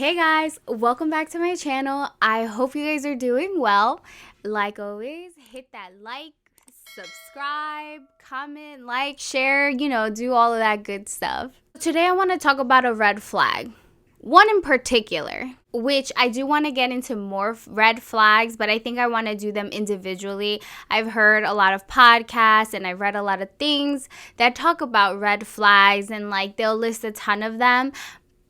Hey guys, welcome back to my channel. I hope you guys are doing well. Like always, hit that like, subscribe, comment, like, share, do all of that good stuff. Today I want to talk about a red flag. One in particular, which I do want to get into more red flags, but I think I want to do them individually. I've heard a lot of podcasts and I've read a lot of things that talk about red flags and they'll list a ton of them,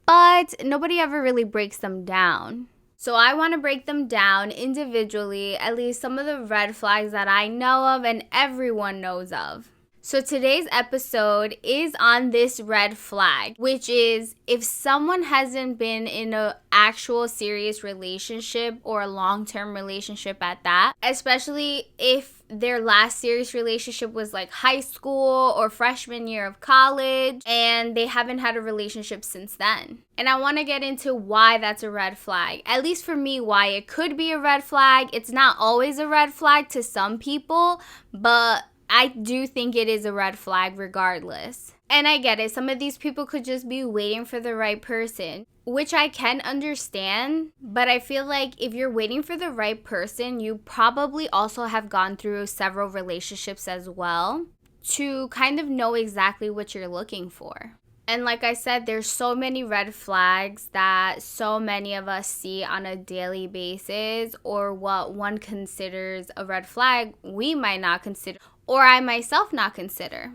but nobody ever really breaks them down. So I want to break them down individually, at least some of the red flags that I know of and everyone knows of. So today's episode is on this red flag, which is if someone hasn't been in an actual serious relationship or a long-term relationship at that, especially if their last serious relationship was like high school or freshman year of college and they haven't had a relationship since then. And I want to get into why that's a red flag. At least for me, why it could be a red flag. It's not always a red flag to some people, but I do think it is a red flag regardless. And I get it. Some of these people could just be waiting for the right person, which I can understand. But I feel like if you're waiting for the right person, you probably also have gone through several relationships as well to kind of know exactly what you're looking for. And like I said, there's so many red flags that so many of us see on a daily basis, or what one considers a red flag, we might not consider, or I myself not consider.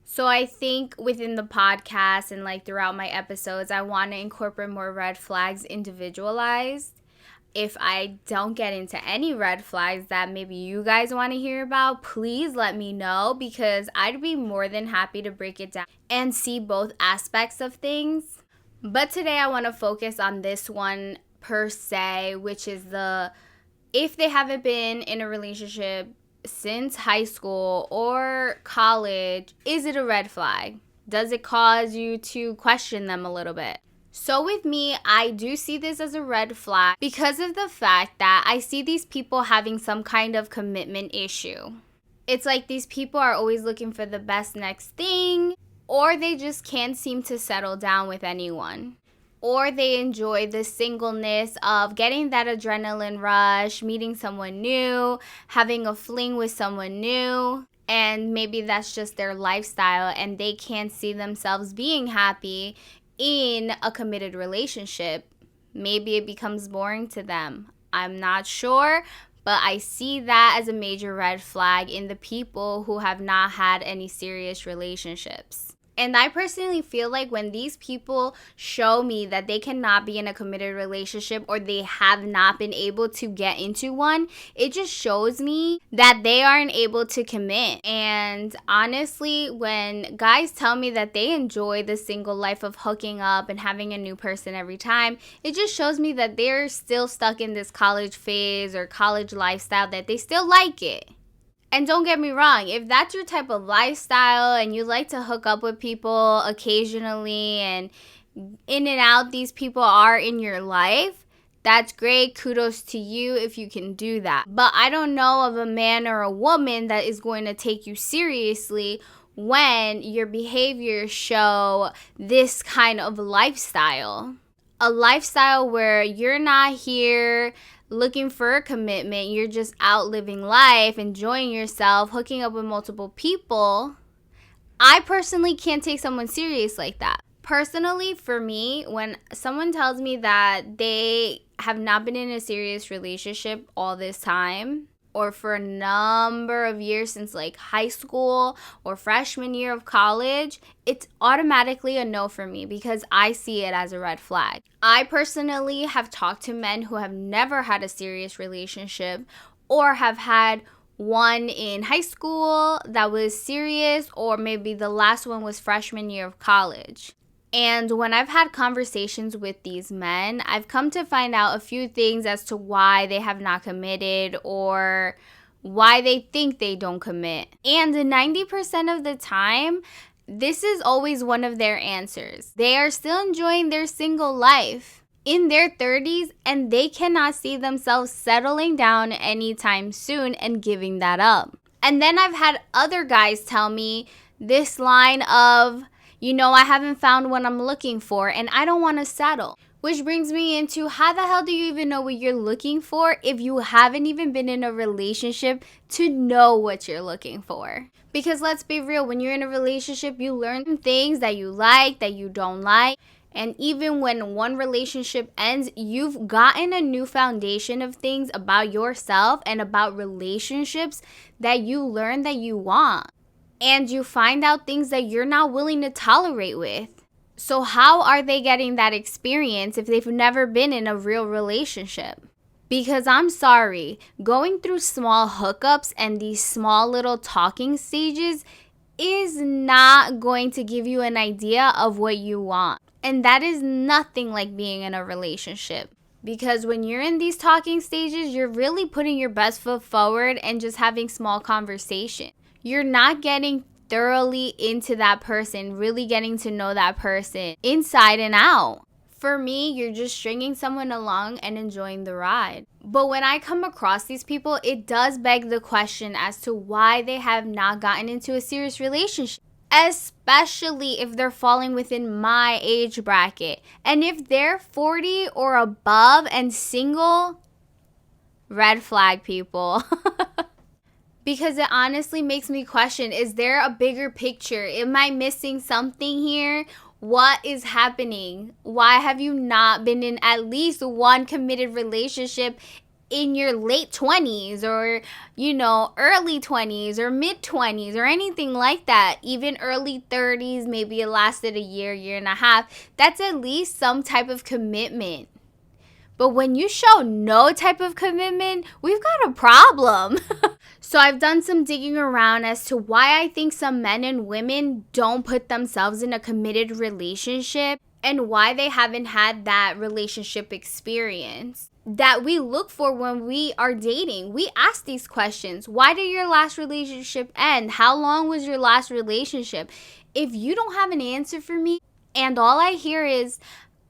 So I think within the podcast and throughout my episodes, I want to incorporate more red flags individualized. If I don't get into any red flags that maybe you guys want to hear about, please let me know, because I'd be more than happy to break it down and see both aspects of things. But today I want to focus on this one per se, which is if they haven't been in a relationship since high school or college, is it a red flag? Does it cause you to question them a little bit? So with me, I do see this as a red flag because of the fact that I see these people having some kind of commitment issue. It's like these people are always looking for the best next thing, or they just can't seem to settle down with anyone. Or they enjoy the singleness of getting that adrenaline rush, meeting someone new, having a fling with someone new. And maybe that's just their lifestyle and they can't see themselves being happy in a committed relationship. Maybe it becomes boring to them. I'm not sure, but I see that as a major red flag in the people who have not had any serious relationships. And I personally feel like when these people show me that they cannot be in a committed relationship or they have not been able to get into one, it just shows me that they aren't able to commit. And honestly, when guys tell me that they enjoy the single life of hooking up and having a new person every time, it just shows me that they're still stuck in this college phase or college lifestyle, that they still like it. And don't get me wrong, if that's your type of lifestyle and you like to hook up with people occasionally and in and out these people are in your life, that's great. Kudos to you if you can do that. But I don't know of a man or a woman that is going to take you seriously when your behaviors show this kind of lifestyle. A lifestyle where you're not here looking for a commitment, you're just out living life, enjoying yourself, hooking up with multiple people. I personally can't take someone serious like that. Personally, for me, when someone tells me that they have not been in a serious relationship all this time, or for a number of years since high school or freshman year of college, it's automatically a no for me because I see it as a red flag. I personally have talked to men who have never had a serious relationship or have had one in high school that was serious, or maybe the last one was freshman year of college. And when I've had conversations with these men, I've come to find out a few things as to why they have not committed or why they think they don't commit. And 90% of the time, this is always one of their answers. They are still enjoying their single life in their 30s and they cannot see themselves settling down anytime soon and giving that up. And then I've had other guys tell me this line of, I haven't found what I'm looking for and I don't want to settle. Which brings me into, how the hell do you even know what you're looking for if you haven't even been in a relationship to know what you're looking for? Because let's be real, when you're in a relationship, you learn things that you like, that you don't like. And even when one relationship ends, you've gotten a new foundation of things about yourself and about relationships that you learn that you want. And you find out things that you're not willing to tolerate with. So how are they getting that experience if they've never been in a real relationship? Because I'm sorry, going through small hookups and these small little talking stages is not going to give you an idea of what you want. And that is nothing like being in a relationship. Because when you're in these talking stages, you're really putting your best foot forward and just having small conversation. You're not getting thoroughly into that person, really getting to know that person inside and out. For me, you're just stringing someone along and enjoying the ride. But when I come across these people, it does beg the question as to why they have not gotten into a serious relationship. Especially if they're falling within my age bracket. And if they're 40 or above and single, red flag, people. Because it honestly makes me question, is there a bigger picture? Am I missing something here? What is happening? Why have you not been in at least one committed relationship in your late 20s or, early 20s or mid 20s or anything like that? Even early 30s, maybe it lasted a year, year and a half. That's at least some type of commitment. But when you show no type of commitment, we've got a problem. So I've done some digging around as to why I think some men and women don't put themselves in a committed relationship and why they haven't had that relationship experience that we look for when we are dating. We ask these questions. Why did your last relationship end? How long was your last relationship? If you don't have an answer for me and all I hear is,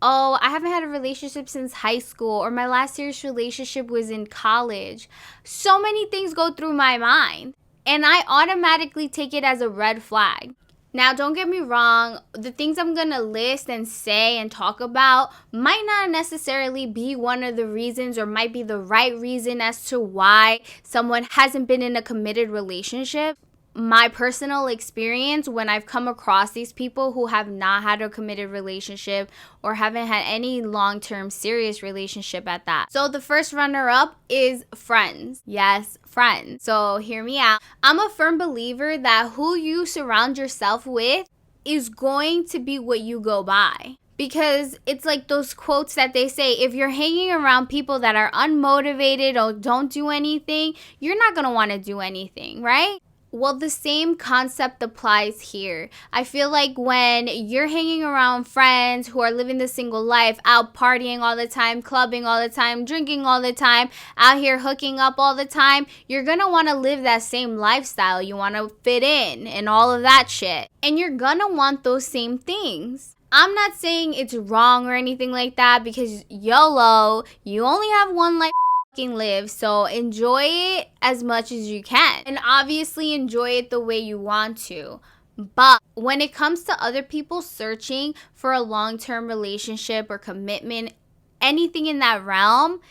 oh, I haven't had a relationship since high school, or my last serious relationship was in college. So many things go through my mind, and I automatically take it as a red flag. Now, don't get me wrong, the things I'm going to list and say and talk about might not necessarily be one of the reasons or might be the right reason as to why someone hasn't been in a committed relationship. My personal experience when I've come across these people who have not had a committed relationship or haven't had any long-term serious relationship at that. So the first runner-up is friends. Yes, friends. So hear me out. I'm a firm believer that who you surround yourself with is going to be what you go by. Because it's like those quotes that they say, if you're hanging around people that are unmotivated or don't do anything, you're not going to want to do anything, right? Well, the same concept applies here. I feel like when you're hanging around friends who are living the single life, out partying all the time, clubbing all the time, drinking all the time, out here hooking up all the time, you're gonna want to live that same lifestyle. You want to fit in and all of that shit. And you're gonna want those same things. I'm not saying it's wrong or anything like that because YOLO, you only have one life live, so enjoy it as much as you can and obviously enjoy it the way you want to. But when it comes to other people searching for a long-term relationship or commitment, anything in that realm,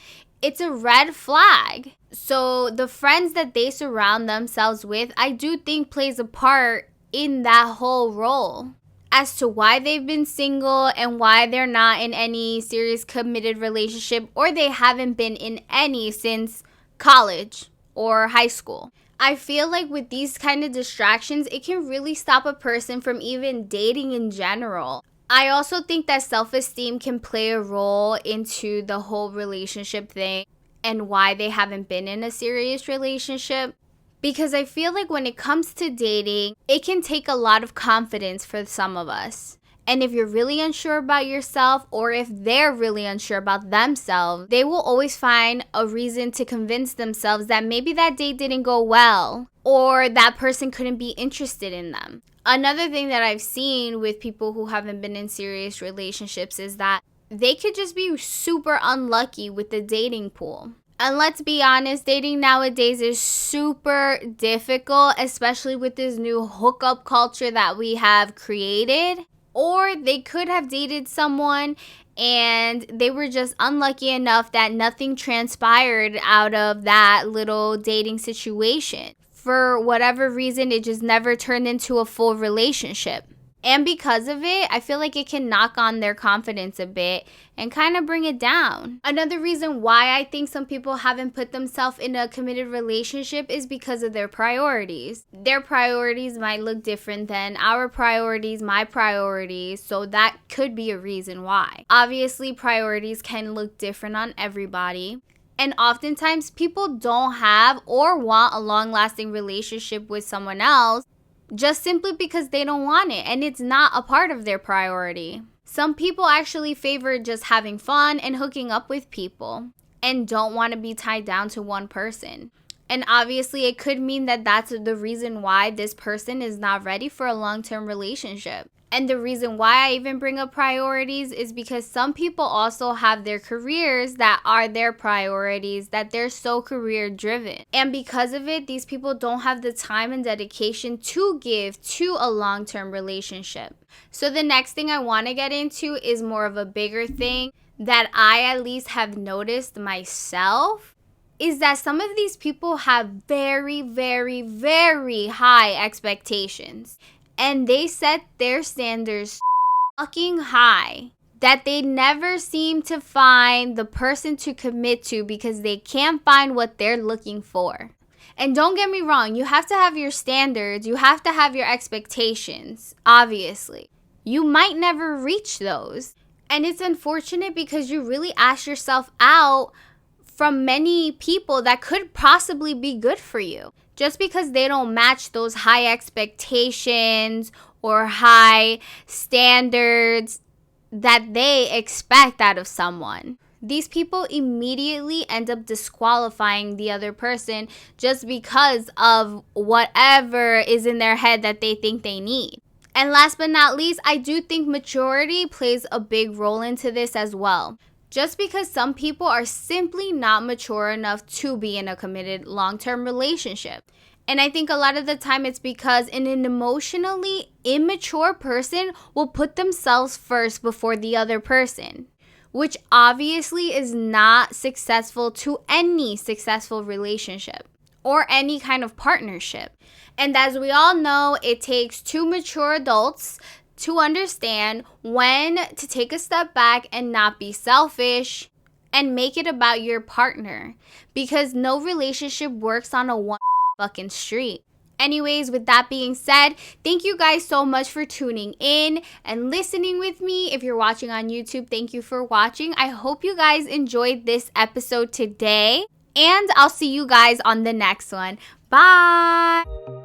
it's a red flag. So the friends that they surround themselves with, I do think plays a part in that whole role as to why they've been single and why they're not in any serious committed relationship, or they haven't been in any since college or high school. I feel like with these kind of distractions, it can really stop a person from even dating in general. I also think that self-esteem can play a role into the whole relationship thing and why they haven't been in a serious relationship. Because I feel like when it comes to dating, it can take a lot of confidence for some of us. And if you're really unsure about yourself, or if they're really unsure about themselves, they will always find a reason to convince themselves that maybe that date didn't go well, or that person couldn't be interested in them. Another thing that I've seen with people who haven't been in serious relationships is that they could just be super unlucky with the dating pool. And let's be honest, dating nowadays is super difficult, especially with this new hookup culture that we have created. Or they could have dated someone and they were just unlucky enough that nothing transpired out of that little dating situation. For whatever reason, it just never turned into a full relationship. And because of it, I feel like it can knock on their confidence a bit and kind of bring it down. Another reason why I think some people haven't put themselves in a committed relationship is because of their priorities. Their priorities might look different than our priorities, my priorities, so that could be a reason why. Obviously, priorities can look different on everybody. And oftentimes, people don't have or want a long-lasting relationship with someone else just simply because they don't want it and it's not a part of their priority. Some people actually favor just having fun and hooking up with people and don't want to be tied down to one person. And obviously, it could mean that that's the reason why this person is not ready for a long-term relationship. And the reason why I even bring up priorities is because some people also have their careers that are their priorities, that they're so career driven. And because of it, these people don't have the time and dedication to give to a long-term relationship. So the next thing I want to get into is more of a bigger thing that I at least have noticed myself, is that some of these people have very, very, very high expectations. And they set their standards fucking high that they never seem to find the person to commit to because they can't find what they're looking for. And don't get me wrong, you have to have your standards, you have to have your expectations, obviously. You might never reach those. And it's unfortunate because you really ask yourself out from many people that could possibly be good for you. Just because they don't match those high expectations or high standards that they expect out of someone. These people immediately end up disqualifying the other person just because of whatever is in their head that they think they need. And last but not least, I do think maturity plays a big role into this as well. Just because some people are simply not mature enough to be in a committed long-term relationship. And I think a lot of the time it's because an emotionally immature person will put themselves first before the other person, which obviously is not successful to any successful relationship or any kind of partnership. And as we all know, it takes two mature adults to understand when to take a step back and not be selfish and make it about your partner, because no relationship works on a one fucking street. Anyways, with that being said, thank you guys so much for tuning in and listening with me. If you're watching on YouTube, thank you for watching. I hope you guys enjoyed this episode today, and I'll see you guys on the next one. Bye!